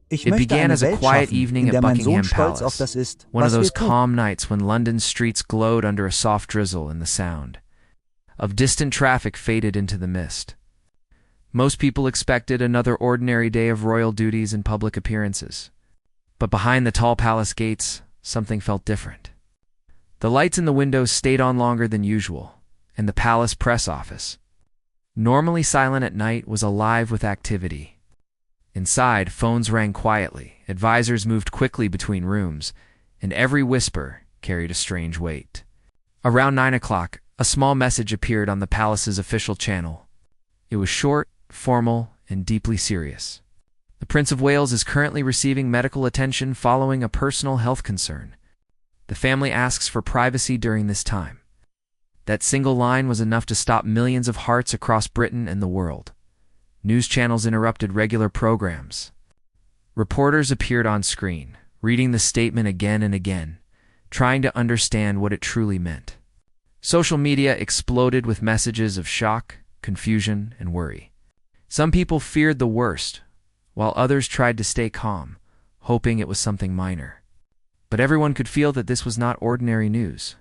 Ich It möchte began eine as a Welt quiet schaffen, evening in at der mein Sohn Buckingham stolz auf Palace, das ist, one of was wir those tun. calm nights when London's streets glowed under a soft drizzle and the sound of distant traffic faded into the mist. Most people expected another ordinary day of royal duties and public appearances. But behind the tall palace gates, something felt different. The lights in the windows stayed on longer than usual, and the palace press office, normally silent at night, was alive with activity. Inside, phones rang quietly, advisors moved quickly between rooms, and every whisper carried a strange weight. Around 9 o'clock, a small message appeared on the palace's official channel. It was short, formal, and deeply serious. The Prince of Wales is currently receiving medical attention following a personal health concern. The family asks for privacy during this time. That single line was enough to stop millions of hearts across Britain and the world. News channels interrupted regular programs. Reporters appeared on screen, reading the statement again and again, trying to understand what it truly meant. Social media exploded with messages of shock, confusion, and worry. Some people feared the worst, while others tried to stay calm, hoping it was something minor. But everyone could feel that this was not ordinary news.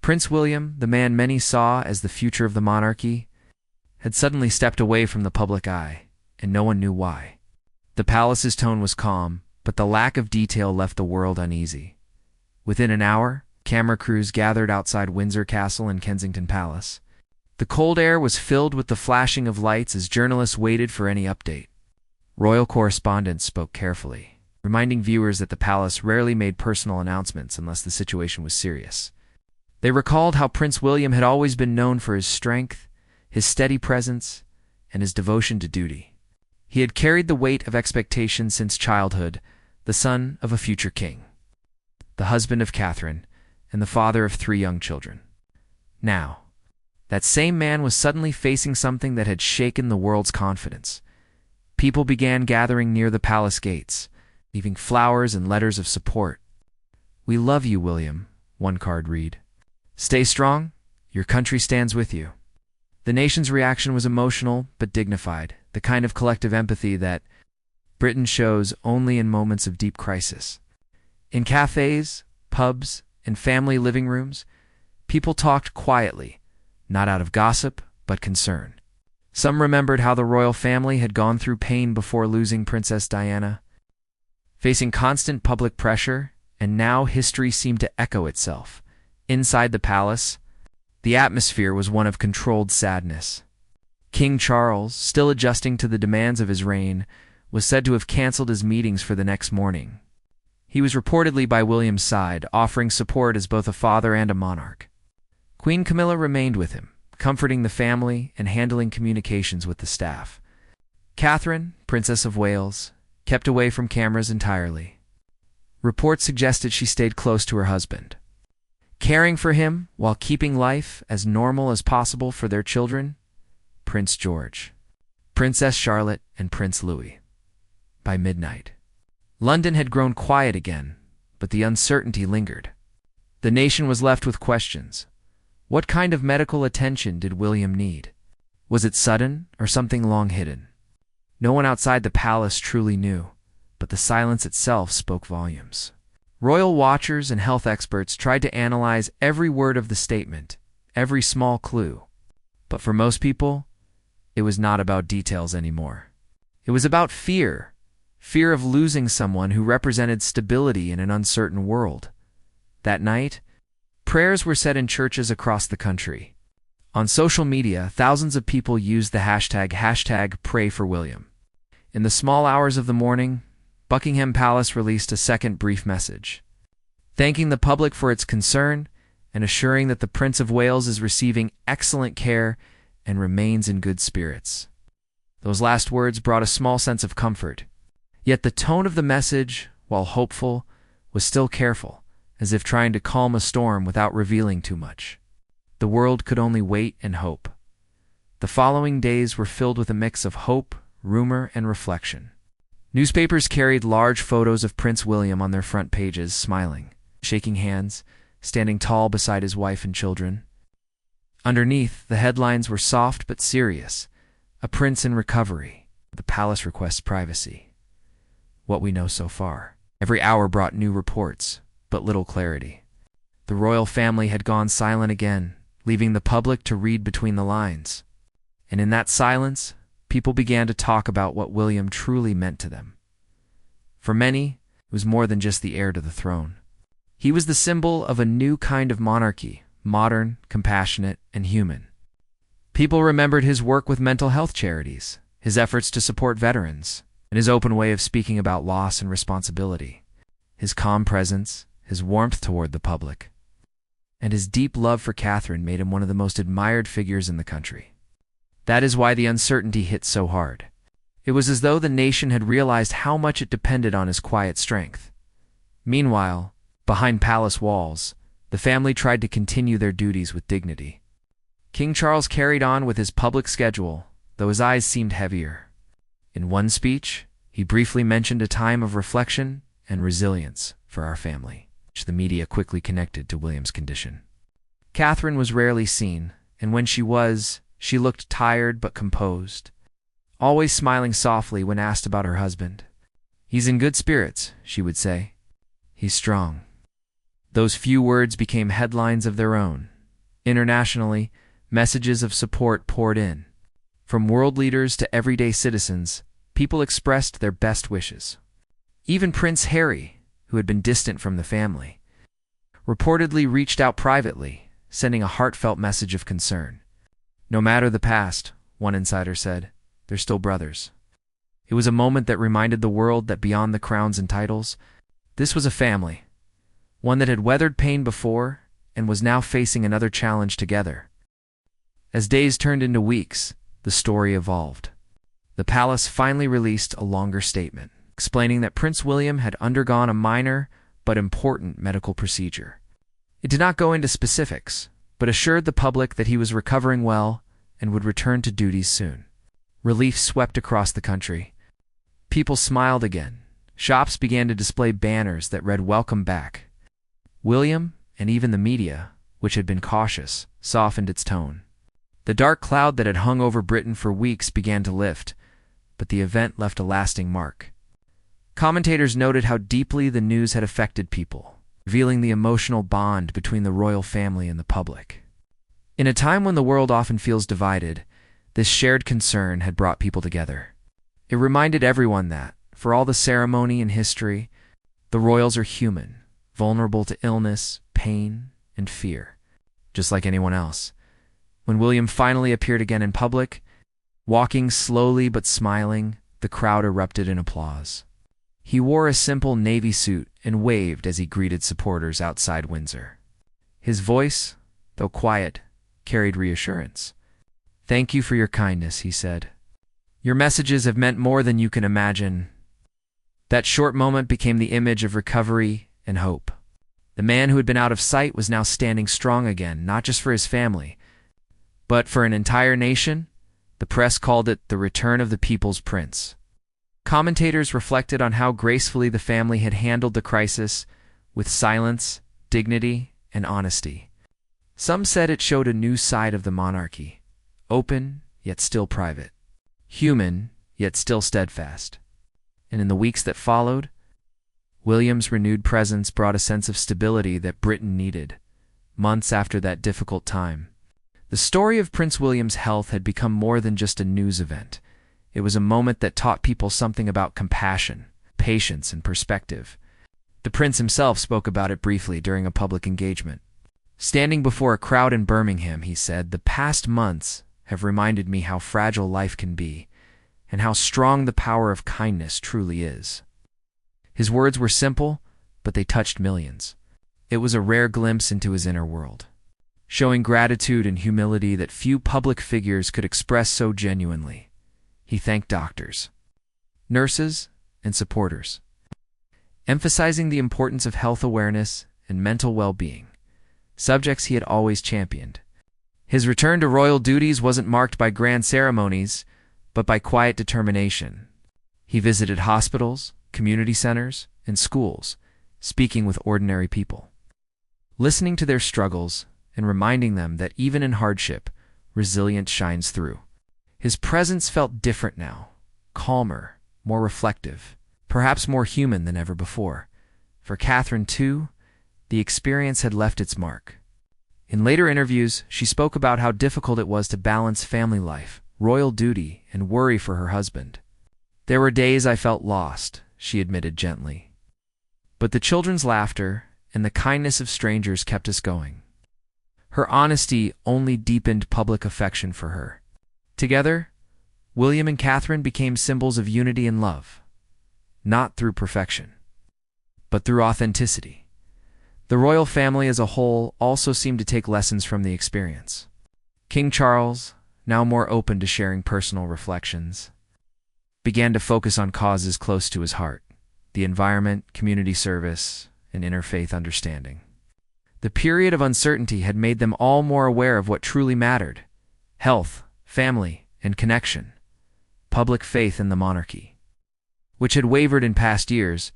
Prince William, the man many saw as the future of the monarchy, had suddenly stepped away from the public eye, and no one knew why. The palace's tone was calm, but the lack of detail left the world uneasy. Within an hour, camera crews gathered outside Windsor Castle and Kensington Palace. The cold air was filled with the flashing of lights as journalists waited for any update. Royal correspondents spoke carefully, reminding viewers that the palace rarely made personal announcements unless the situation was serious. They recalled how Prince William had always been known for his strength, his steady presence, and his devotion to duty. He had carried the weight of expectation since childhood, the son of a future king, the husband of Catherine, and the father of 3 young children. Now, that same man was suddenly facing something that had shaken the world's confidence. People began gathering near the palace gates, leaving flowers and letters of support. "We love you, William," one card read. "Stay strong. Your country stands with you." The nation's reaction was emotional but dignified, the kind of collective empathy that Britain shows only in moments of deep crisis. In cafes, pubs, and family living rooms, people talked quietly, not out of gossip, but concern. Some remembered how the royal family had gone through pain before losing Princess Diana, facing constant public pressure, and now history seemed to echo itself. Inside the palace, the atmosphere was one of controlled sadness. King Charles, still adjusting to the demands of his reign, was said to have canceled his meetings for the next morning. He was reportedly by William's side, offering support as both a father and a monarch. Queen Camilla remained with him, comforting the family and handling communications with the staff. Catherine, Princess of Wales, kept away from cameras entirely. Reports suggested she stayed close to her husband, caring for him while keeping life as normal as possible for their children, Prince George, Princess Charlotte, and Prince Louis. By midnight, London had grown quiet again, but the uncertainty lingered. The nation was left with questions. What kind of medical attention did William need? Was it sudden or something long hidden? No one outside the palace truly knew, but the silence itself spoke volumes. Royal watchers and health experts tried to analyze every word of the statement, every small clue. But for most people, it was not about details anymore. It was about fear of losing someone who represented stability in an uncertain world. That night, prayers were said in churches across the country. On social media, thousands of people used the hashtag #PrayForWilliam. In the small hours of the morning, Buckingham Palace released a second brief message, thanking the public for its concern and assuring that the Prince of Wales is receiving excellent care and remains in good spirits. Those last words brought a small sense of comfort. Yet the tone of the message, while hopeful, was still careful, as if trying to calm a storm without revealing too much. The world could only wait and hope. The following days were filled with a mix of hope, rumor, and reflection. Newspapers carried large photos of Prince William on their front pages, smiling, shaking hands, standing tall beside his wife and children. Underneath, the headlines were soft but serious. A prince in recovery. The palace requests privacy. what we know so far. Every hour brought new reports, but little clarity. The royal family had gone silent again, leaving the public to read between the lines. And in that silence, people began to talk about what William truly meant to them. For many, it was more than just the heir to the throne. He was the symbol of a new kind of monarchy, modern, compassionate, and human. People remembered his work with mental health charities, his efforts to support veterans, and his open way of speaking about loss and responsibility, his calm presence, his warmth toward the public, and his deep love for Catherine made him one of the most admired figures in the country. That is why the uncertainty hit so hard. It was as though the nation had realized how much it depended on his quiet strength. Meanwhile, behind palace walls, the family tried to continue their duties with dignity. King Charles carried on with his public schedule, though his eyes seemed heavier. In one speech, he briefly mentioned a time of reflection and resilience for our family, which the media quickly connected to William's condition. Catherine was rarely seen, and when she was, she looked tired but composed, always smiling softly when asked about her husband. "He's in good spirits," she would say. "He's strong." Those few words became headlines of their own. Internationally, messages of support poured in. From world leaders to everyday citizens, people expressed their best wishes. Even Prince Harry, who had been distant from the family, reportedly reached out privately, sending a heartfelt message of concern. "No matter the past," one insider said, "they're still brothers." It was a moment that reminded the world that beyond the crowns and titles, this was a family, one that had weathered pain before and was now facing another challenge together. As days turned into weeks, the story evolved. The palace finally released a longer statement, explaining that Prince William had undergone a minor but important medical procedure. It did not go into specifics, but assured the public that he was recovering well and would return to duties soon. Relief swept across the country. People smiled again. Shops began to display banners that read "Welcome back." William, and even the media, which had been cautious, softened its tone. The dark cloud that had hung over Britain for weeks began to lift, but the event left a lasting mark. Commentators noted how deeply the news had affected people, revealing the emotional bond between the royal family and the public. In a time when the world often feels divided, this shared concern had brought people together. It reminded everyone that, for all the ceremony and history, the royals are human, vulnerable to illness, pain, and fear, just like anyone else. When William finally appeared again in public, walking slowly but smiling, the crowd erupted in applause. He wore a simple navy suit and waved as he greeted supporters outside Windsor. His voice, though quiet, carried reassurance. "Thank you for your kindness," he said. "Your messages have meant more than you can imagine." That short moment became the image of recovery and hope. The man who had been out of sight was now standing strong again, not just for his family, but for an entire nation. The press called it the return of the people's prince. Commentators reflected on how gracefully the family had handled the crisis, with silence, dignity, and honesty. Some said it showed a new side of the monarchy, open yet still private, human yet still steadfast. And in the weeks that followed, William's renewed presence brought a sense of stability that Britain needed, months after that difficult time. The story of Prince William's health had become more than just a news event. It was a moment that taught people something about compassion, patience, and perspective. The prince himself spoke about it briefly during a public engagement. Standing before a crowd in Birmingham, he said, "The past months have reminded me how fragile life can be, and how strong the power of kindness truly is." His words were simple, but they touched millions. It was a rare glimpse into his inner world, showing gratitude and humility that few public figures could express so genuinely. He thanked doctors, nurses, and supporters, emphasizing the importance of health awareness and mental well-being, subjects he had always championed. His return to royal duties wasn't marked by grand ceremonies, but by quiet determination. He visited hospitals, community centers, and schools, speaking with ordinary people, listening to their struggles and reminding them that even in hardship, resilience shines through. His presence felt different now, calmer, more reflective. perhaps more human than ever before. For Catherine, too, the experience had left its mark. In later interviews, she spoke about how difficult it was to balance family life, royal duty, and worry for her husband. "There were days I felt lost," she admitted gently. "But the children's laughter and the kindness of strangers kept us going." Her honesty only deepened public affection for her. Together, William and Catherine became symbols of unity and love, not through perfection, but through authenticity. The royal family as a whole also seemed to take lessons from the experience. King Charles, now more open to sharing personal reflections, began to focus on causes close to his heart: the environment, community service, and interfaith understanding. The period of uncertainty had made them all more aware of what truly mattered: health, family, and connection. Public faith in the monarchy, which had wavered in past years,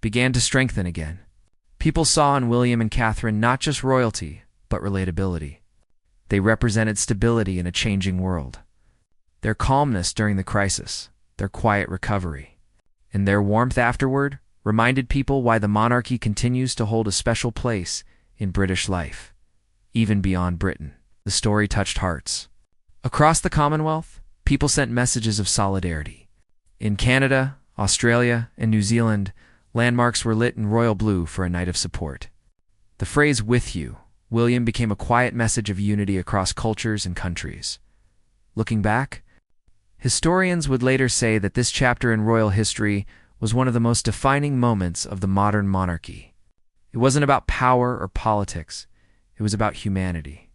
began to strengthen again. People saw in William and Catherine not just royalty, but relatability. They represented stability in a changing world. Their calmness during the crisis, their quiet recovery, and their warmth afterward reminded people why the monarchy continues to hold a special place in British life, even beyond Britain. The story touched hearts. Across the Commonwealth, people sent messages of solidarity. In Canada, Australia, and New Zealand, landmarks were lit in royal blue for a night of support. The phrase "with you, William" became a quiet message of unity across cultures and countries. Looking back, historians would later say that this chapter in royal history was one of the most defining moments of the modern monarchy. It wasn't about power or politics. It was about humanity.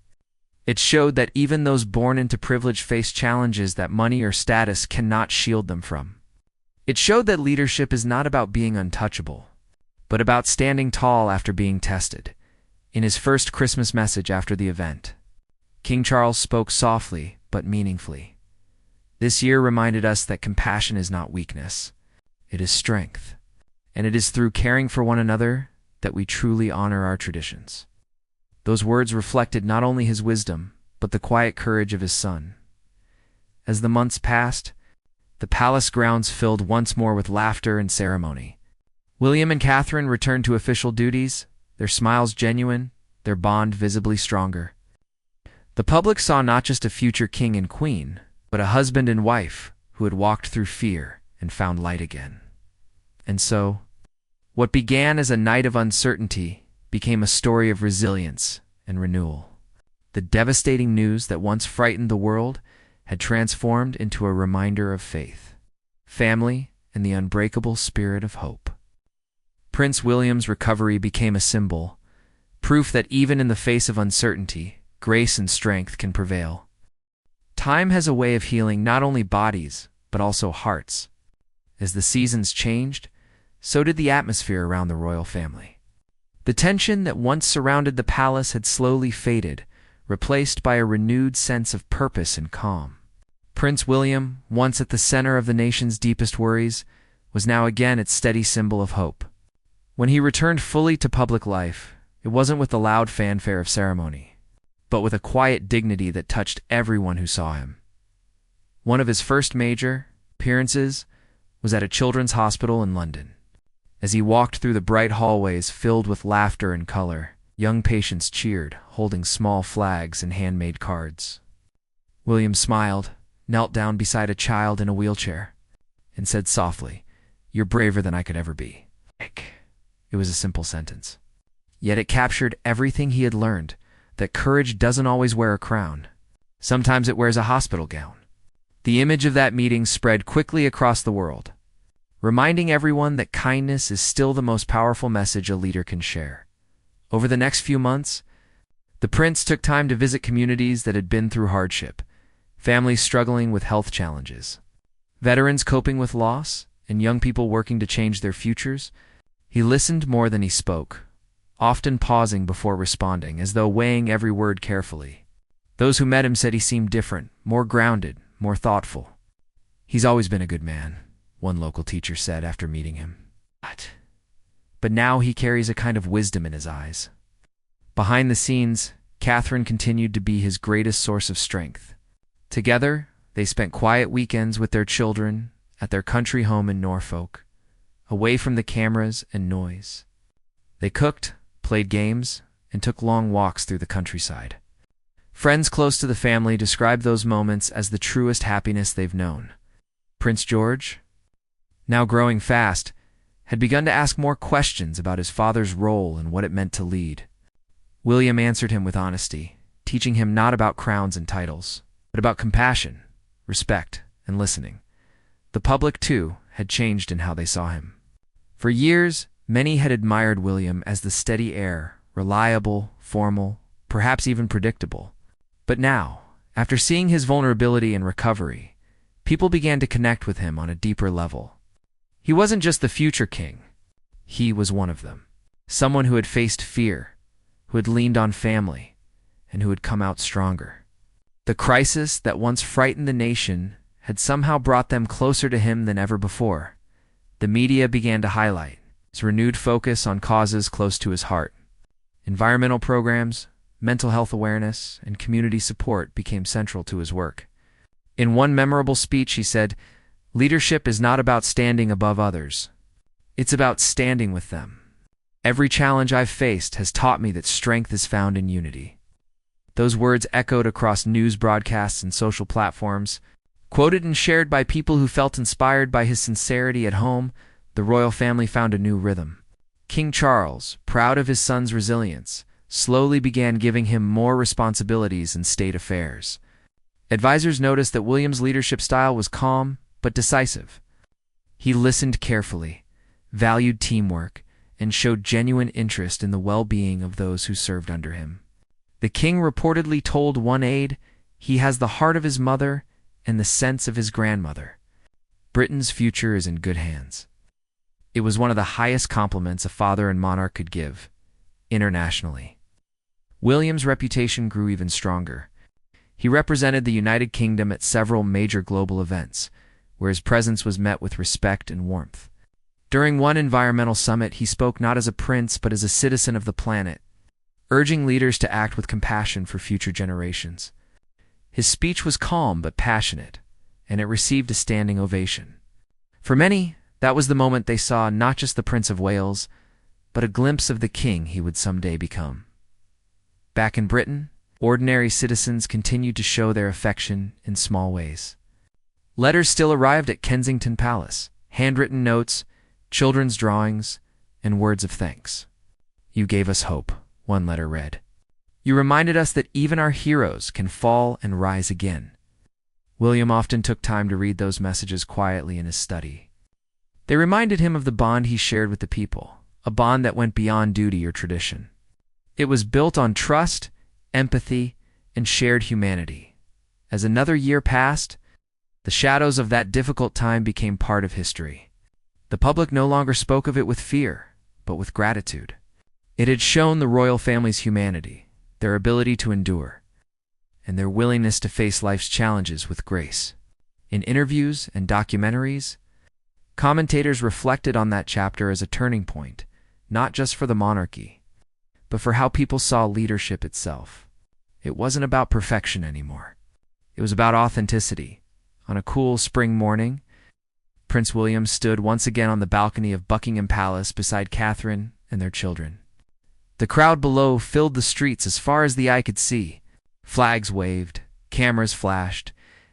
It showed that even those born into privilege face challenges that money or status cannot shield them from. It showed that leadership is not about being untouchable, but about standing tall after being tested. In his first Christmas message after the event, King Charles spoke softly but meaningfully. This year reminded us that compassion is not weakness, it is strength, and it is through caring for one another that we truly honor our traditions. Those words reflected not only his wisdom, but the quiet courage of his son. As the months passed, the palace grounds filled once more with laughter and ceremony. William and Catherine returned to official duties, their smiles genuine, their bond visibly stronger. The public saw not just a future king and queen, but a husband and wife who had walked through fear and found light again. And so, what began as a night of uncertainty became a story of resilience and renewal. The devastating news that once frightened the world had transformed into a reminder of faith, family, and the unbreakable spirit of hope. Prince William's recovery became a symbol, proof that even in the face of uncertainty, grace and strength can prevail. Time has a way of healing not only bodies, but also hearts. As the seasons changed, so did the atmosphere around the royal family. The tension that once surrounded the palace had slowly faded, replaced by a renewed sense of purpose and calm. Prince William, once at the center of the nation's deepest worries, was now again its steady symbol of hope. When he returned fully to public life, it wasn't with the loud fanfare of ceremony, but with a quiet dignity that touched everyone who saw him. One of his first major appearances was at a children's hospital in London. As he walked through the bright hallways filled with laughter and color, young patients cheered, holding small flags and handmade cards. William smiled, knelt down beside a child in a wheelchair, and said softly, "You're braver than I could ever be." It was a simple sentence. Yet it captured everything he had learned, that courage doesn't always wear a crown. Sometimes it wears a hospital gown. The image of that meeting spread quickly across the world, reminding everyone that kindness is still the most powerful message a leader can share. Over the next few months, the prince took time to visit communities that had been through hardship, families struggling with health challenges, veterans coping with loss, and young people working to change their futures. He listened more than he spoke, often pausing before responding, as though weighing every word carefully. Those who met him said he seemed different, more grounded, more thoughtful. "He's always been a good man," one local teacher said after meeting him. But now he carries a kind of wisdom in his eyes. Behind the scenes, Catherine continued to be his greatest source of strength. Together, they spent quiet weekends with their children at their country home in Norfolk, away from the cameras and noise. They cooked, played games, and took long walks through the countryside. Friends close to the family describe those moments as the truest happiness they've known. Prince George, now growing fast, had begun to ask more questions about his father's role and what it meant to lead. William answered him with honesty, teaching him not about crowns and titles, but about compassion, respect, and listening. The public, too, had changed in how they saw him. For years, many had admired William as the steady heir, reliable, formal, perhaps even predictable. But now, after seeing his vulnerability and recovery, people began to connect with him on a deeper level. He wasn't just the future king. He was one of them. Someone who had faced fear, who had leaned on family, and who had come out stronger. The crisis that once frightened the nation had somehow brought them closer to him than ever before. The media began to highlight his renewed focus on causes close to his heart. Environmental programs, mental health awareness, and community support became central to his work. In one memorable speech, he said, "Leadership is not about standing above others. It's about standing with them. Every challenge I've faced has taught me that strength is found in unity." Those words echoed across news broadcasts and social platforms. Quoted and shared by people who felt inspired by his sincerity at home, the royal family found a new rhythm. King Charles, proud of his son's resilience, slowly began giving him more responsibilities in state affairs. Advisors noticed that William's leadership style was calm but decisive. He listened carefully, valued teamwork, and showed genuine interest in the well-being of those who served under him. The king reportedly told one aide, "He has the heart of his mother and the sense of his grandmother. Britain's future is in good hands." It was one of the highest compliments a father and monarch could give, internationally. William's reputation grew even stronger. He represented the United Kingdom at several major global events, where his presence was met with respect and warmth. During one environmental summit, he spoke not as a prince but as a citizen of the planet, urging leaders to act with compassion for future generations. His speech was calm but passionate, and it received a standing ovation. For many, that was the moment they saw not just the Prince of Wales, but a glimpse of the king he would someday become. Back in Britain, ordinary citizens continued to show their affection in small ways. Letters still arrived at Kensington Palace, handwritten notes, children's drawings, and words of thanks. "You gave us hope," one letter read. "You reminded us that even our heroes can fall and rise again." William often took time to read those messages quietly in his study. They reminded him of the bond he shared with the people, a bond that went beyond duty or tradition. It was built on trust, empathy, and shared humanity. As another year passed, the shadows of that difficult time became part of history. The public no longer spoke of it with fear, but with gratitude. It had shown the royal family's humanity, their ability to endure, and their willingness to face life's challenges with grace. In interviews and documentaries, commentators reflected on that chapter as a turning point, not just for the monarchy, but for how people saw leadership itself. It wasn't about perfection anymore. It was about authenticity. On a cool spring morning, Prince William stood once again on the balcony of Buckingham Palace beside Catherine and their children. The crowd below filled the streets as far as the eye could see. Flags waved, cameras flashed,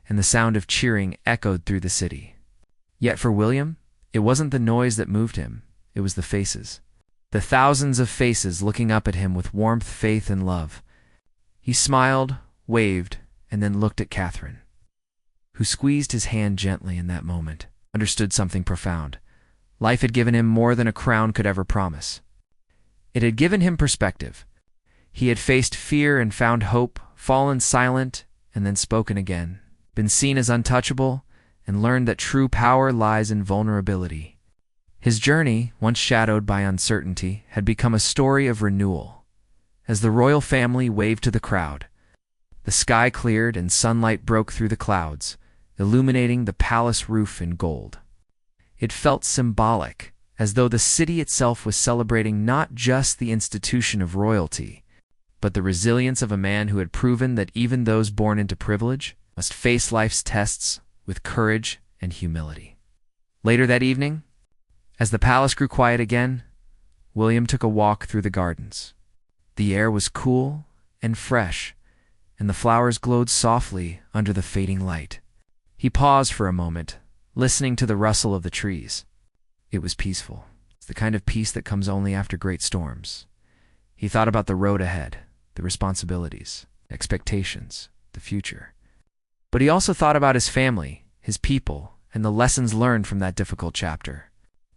and the sound of cheering echoed through the city. Yet for William, it wasn't the noise that moved him, it was the faces. The thousands of faces looking up at him with warmth, faith, and love. He smiled, waved, and then looked at Catherine, who squeezed his hand gently in that moment, understood something profound. Life had given him more than a crown could ever promise. It had given him perspective. He had faced fear and found hope, fallen silent and then spoken again, been seen as untouchable, and learned that true power lies in vulnerability. His journey, once shadowed by uncertainty, had become a story of renewal. As the royal family waved to the crowd, the sky cleared and sunlight broke through the clouds, illuminating the palace roof in gold. It felt symbolic, as though the city itself was celebrating not just the institution of royalty, but the resilience of a man who had proven that even those born into privilege must face life's tests with courage and humility. Later that evening, As the palace grew quiet again, William took a walk through the gardens. The air was cool and fresh, and the flowers glowed softly under the fading light. He paused for a moment, listening to the rustle of the trees. It was peaceful. It's the kind of peace that comes only after great storms. He thought about the road ahead, the responsibilities, expectations, the future. But he also thought about his family, his people, and the lessons learned from that difficult chapter.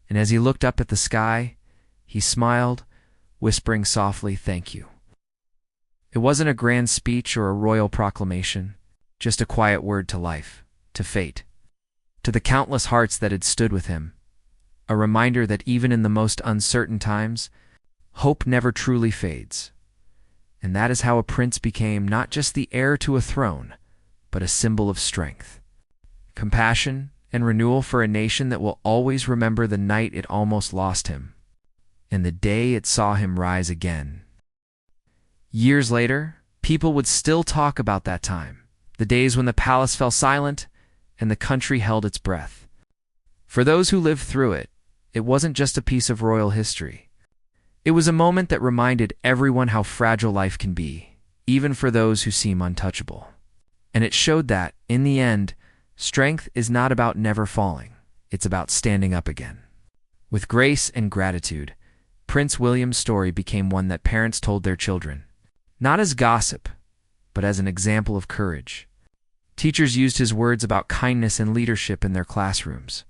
And as he looked up at the sky, he smiled, whispering softly, "Thank you." It wasn't a grand speech or a royal proclamation, just a quiet word to life, to fate, to the countless hearts that had stood with him, a reminder that even in the most uncertain times, hope never truly fades. And that is how a prince became not just the heir to a throne, but a symbol of strength, compassion, and renewal for a nation that will always remember the night it almost lost him, and the day it saw him rise again. Years later, people would still talk about that time, the days when the palace fell silent and the country held its breath. For those who lived through it, it wasn't just a piece of royal history. It was a moment that reminded everyone how fragile life can be, even for those who seem untouchable. And it showed that, in the end, strength is not about never falling, it's about standing up again. With grace and gratitude, Prince William's story became one that parents told their children, not as gossip, but as an example of courage. Teachers used his words about kindness and leadership in their classrooms.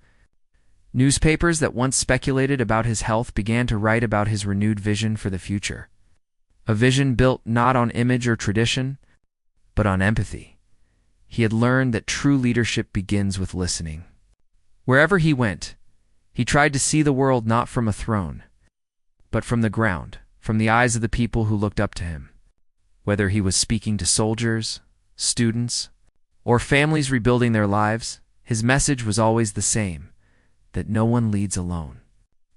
Newspapers that once speculated about his health began to write about his renewed vision for the future. A vision built not on image or tradition, but on empathy. He had learned that true leadership begins with listening. Wherever he went, he tried to see the world not from a throne, but from the ground, from the eyes of the people who looked up to him. Whether he was speaking to soldiers, students, or families rebuilding their lives, his message was always the same, that no one leads alone,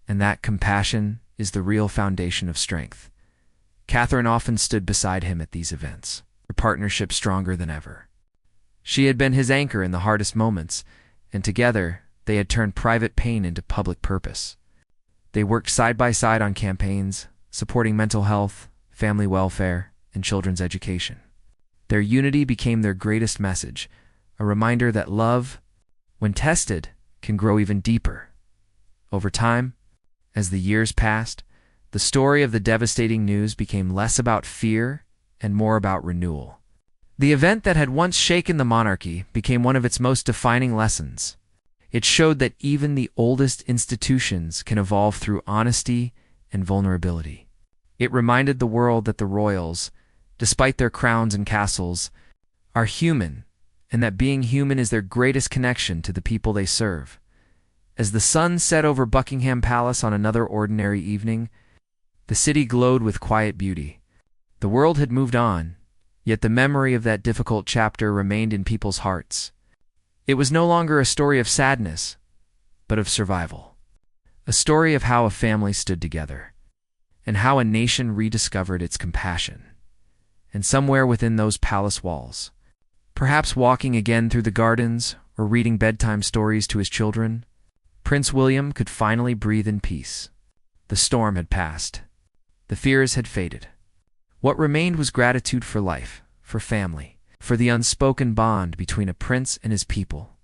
and that compassion is the real foundation of strength. Catherine often stood beside him at these events, her partnership stronger than ever. She had been his anchor in the hardest moments, and together they had turned private pain into public purpose. They worked side by side on campaigns, supporting mental health, family welfare, and children's education. Their unity became their greatest message, a reminder that love, when tested, can grow even deeper. Over time, as the years passed, the story of the devastating news became less about fear and more about renewal. The event that had once shaken the monarchy became one of its most defining lessons. It showed that even the oldest institutions can evolve through honesty and vulnerability. It reminded the world that the royals, despite their crowns and castles, are human, and that being human is their greatest connection to the people they serve. As the sun set over Buckingham Palace on another ordinary evening, the city glowed with quiet beauty. The world had moved on, yet the memory of that difficult chapter remained in people's hearts. It was no longer a story of sadness, but of survival. A story of how a family stood together, and how a nation rediscovered its compassion. And somewhere within those palace walls, perhaps walking again through the gardens or reading bedtime stories to his children, Prince William could finally breathe in peace. The storm had passed. The fears had faded. What remained was gratitude for life, for family, for the unspoken bond between a prince and his people.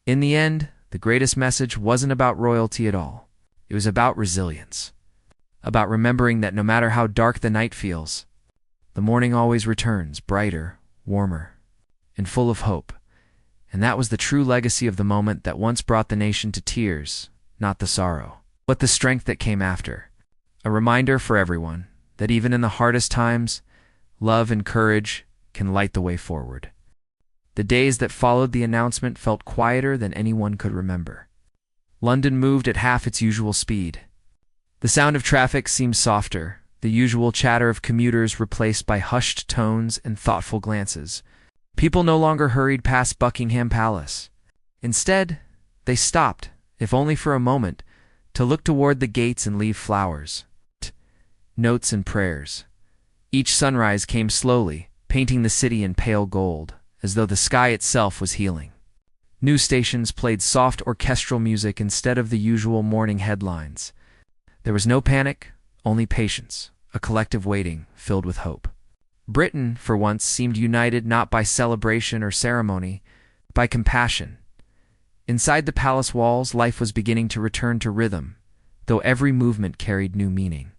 In the end, the greatest message wasn't about royalty at all. It was about resilience, about remembering that no matter how dark the night feels, the morning always returns, brighter, warmer, and full of hope. And that was the true legacy of the moment that once brought the nation to tears, not the sorrow, but the strength that came after. A reminder for everyone that even in the hardest times, love and courage can light the way forward. The days that followed the announcement felt quieter than anyone could remember. London moved at half its usual speed. The sound of traffic seemed softer, the usual chatter of commuters replaced by hushed tones and thoughtful glances. People no longer hurried past Buckingham Palace. Instead, they stopped, if only for a moment, to look toward the gates and leave flowers, notes and prayers. Each sunrise came slowly, painting the city in pale gold, as though the sky itself was healing. News stations played soft orchestral music instead of the usual morning headlines. There was no panic, only patience, a collective waiting filled with hope. Britain, for once, seemed united not by celebration or ceremony, but by compassion. Inside the palace walls, life was beginning to return to rhythm, though every movement carried new meaning.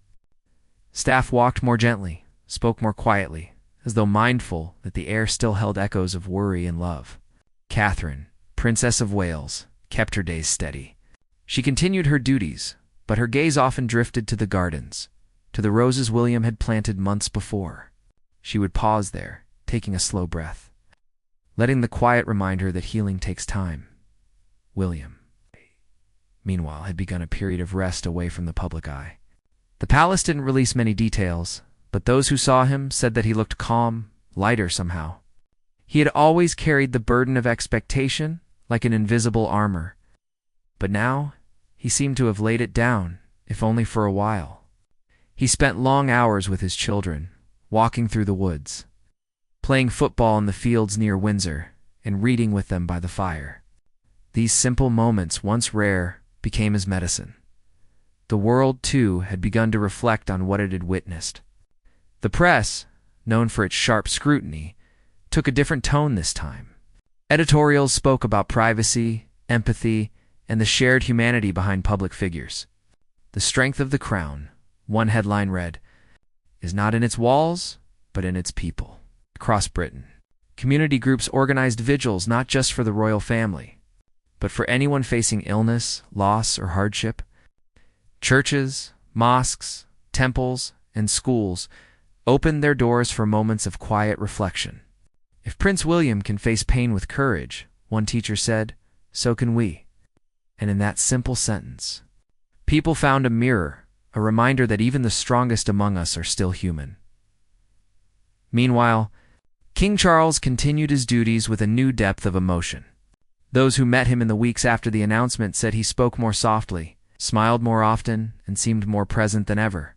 Staff walked more gently, spoke more quietly, as though mindful that the air still held echoes of worry and love. Catherine, Princess of Wales, kept her days steady. She continued her duties, but her gaze often drifted to the gardens, to the roses William had planted months before. She would pause there, taking a slow breath, letting the quiet remind her that healing takes time. William, meanwhile, had begun a period of rest away from the public eye. The palace didn't release many details, but those who saw him said that he looked calm, lighter somehow. He had always carried the burden of expectation like an invisible armor, but now he seemed to have laid it down, if only for a while. He spent long hours with his children, walking through the woods, playing football in the fields near Windsor, and reading with them by the fire. These simple moments, once rare, became his medicine. The world, too, had begun to reflect on what it had witnessed. The press, known for its sharp scrutiny, took a different tone this time. Editorials spoke about privacy, empathy, and the shared humanity behind public figures. The strength of the crown, one headline read, is not in its walls, but in its people. Across Britain, community groups organized vigils not just for the royal family, but for anyone facing illness, loss, or hardship. Churches, mosques, temples, and schools opened their doors for moments of quiet reflection. If Prince William can face pain with courage, one teacher said, so can we. And in that simple sentence, people found a mirror, a reminder that even the strongest among us are still human. Meanwhile, King Charles continued his duties with a new depth of emotion. Those who met him in the weeks after the announcement said he spoke more softly, smiled more often, and seemed more present than ever.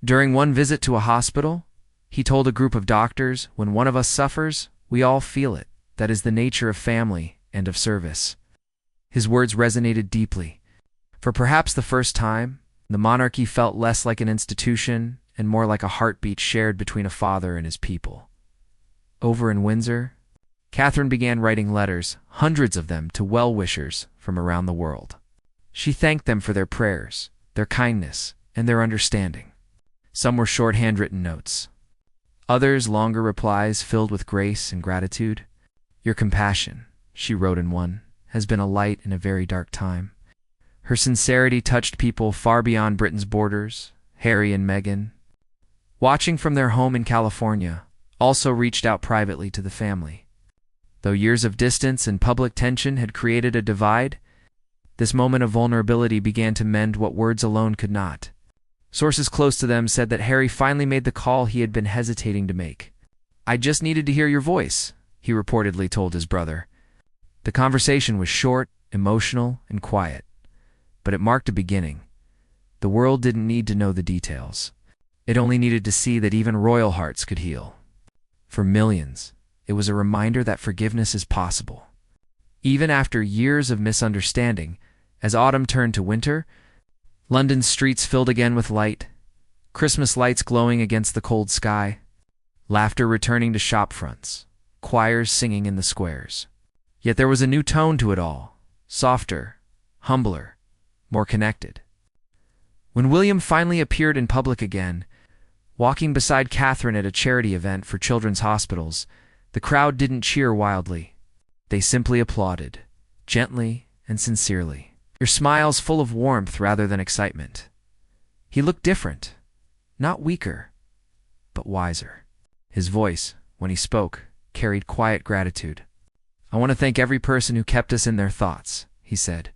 During one visit to a hospital, he told a group of doctors, "When one of us suffers, we all feel it. That is the nature of family and of service." His words resonated deeply. For perhaps the first time, the monarchy felt less like an institution and more like a heartbeat shared between a father and his people. Over in Windsor, Catherine began writing letters, hundreds of them, to well-wishers from around the world. She thanked them for their prayers, their kindness, and their understanding. Some were short handwritten notes. Others, longer replies filled with grace and gratitude. "Your compassion," she wrote in one, "has been a light in a very dark time." Her sincerity touched people far beyond Britain's borders. Harry and Meghan, watching from their home in California, also reached out privately to the family. Though years of distance and public tension had created a divide, this moment of vulnerability began to mend what words alone could not. Sources close to them said that Harry finally made the call he had been hesitating to make. "I just needed to hear your voice," he reportedly told his brother. The conversation was short, emotional, and quiet, but it marked a beginning. The world didn't need to know the details. It only needed to see that even royal hearts could heal. For millions, it was a reminder that forgiveness is possible. Even after years of misunderstanding, as autumn turned to winter, London's streets filled again with light, Christmas lights glowing against the cold sky, laughter returning to shop fronts, choirs singing in the squares. Yet there was a new tone to it all, softer, humbler, more connected. When William finally appeared in public again, walking beside Catherine at a charity event for children's hospitals, the crowd didn't cheer wildly. They simply applauded, gently and sincerely, their smiles full of warmth rather than excitement. He looked different, not weaker, but wiser. His voice, when he spoke, carried quiet gratitude. "I want to thank every person who kept us in their thoughts," he said.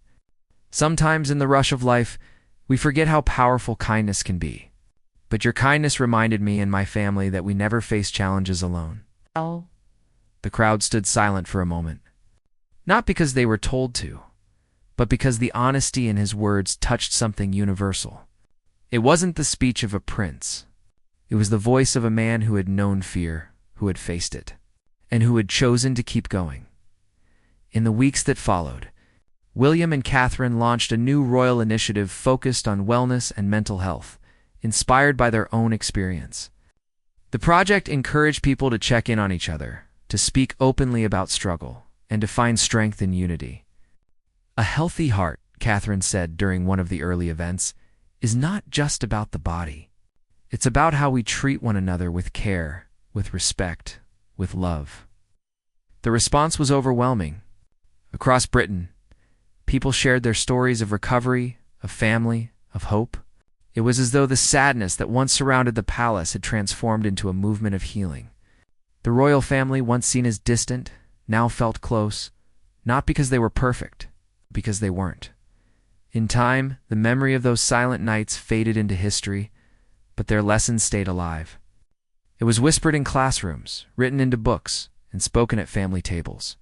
"Sometimes in the rush of life, we forget how powerful kindness can be. But your kindness reminded me and my family that we never face challenges alone." The crowd stood silent for a moment, not because they were told to, but because the honesty in his words touched something universal. It wasn't the speech of a prince. It was the voice of a man who had known fear, who had faced it, and who had chosen to keep going. In the weeks that followed, William and Catherine launched a new royal initiative focused on wellness and mental health, inspired by their own experience. The project encouraged people to check in on each other, to speak openly about struggle, and to find strength in unity. A healthy heart, Catherine said during one of the early events, is not just about the body. It's about how we treat one another with care, with respect, with love. The response was overwhelming. Across Britain, people shared their stories of recovery, of family, of hope. It was as though the sadness that once surrounded the palace had transformed into a movement of healing. The royal family, once seen as distant, now felt close, not because they were perfect, but because they weren't. In time, the memory of those silent nights faded into history, but their lessons stayed alive. It was whispered in classrooms, written into books, and spoken at family tables.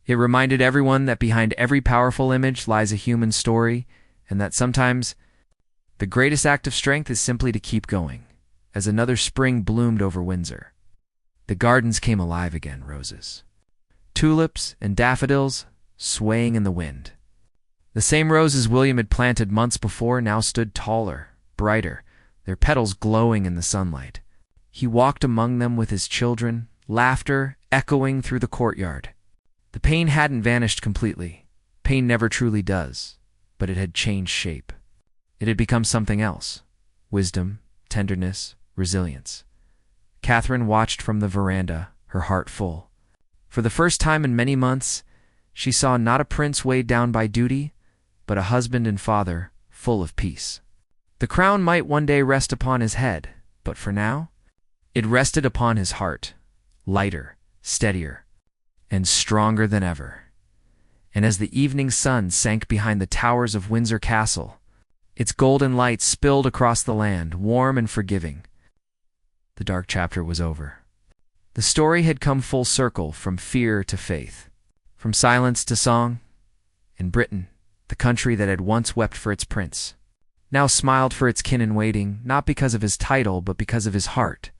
It reminded everyone that behind every powerful image lies a human story, and that sometimes the greatest act of strength is simply to keep going. As another spring bloomed over Windsor, the gardens came alive again, roses, tulips, and daffodils swaying in the wind. The same roses William had planted months before now stood taller, brighter, their petals glowing in the sunlight. He walked among them with his children, laughter echoing through the courtyard. The pain hadn't vanished completely. Pain never truly does, but it had changed shape. It had become something else: wisdom, tenderness, resilience. Catherine watched from the veranda, her heart full. For the first time in many months, she saw not a prince weighed down by duty, but a husband and father full of peace. The crown might one day rest upon his head, but for now, it rested upon his heart, lighter, steadier, and stronger than ever. And as the evening sun sank behind the towers of Windsor Castle, its golden light spilled across the land, warm and forgiving. The dark chapter was over. The story had come full circle, from fear to faith, from silence to song. And Britain, the country that had once wept for its prince, now smiled for its kin in waiting, not because of his title, but because of his heart.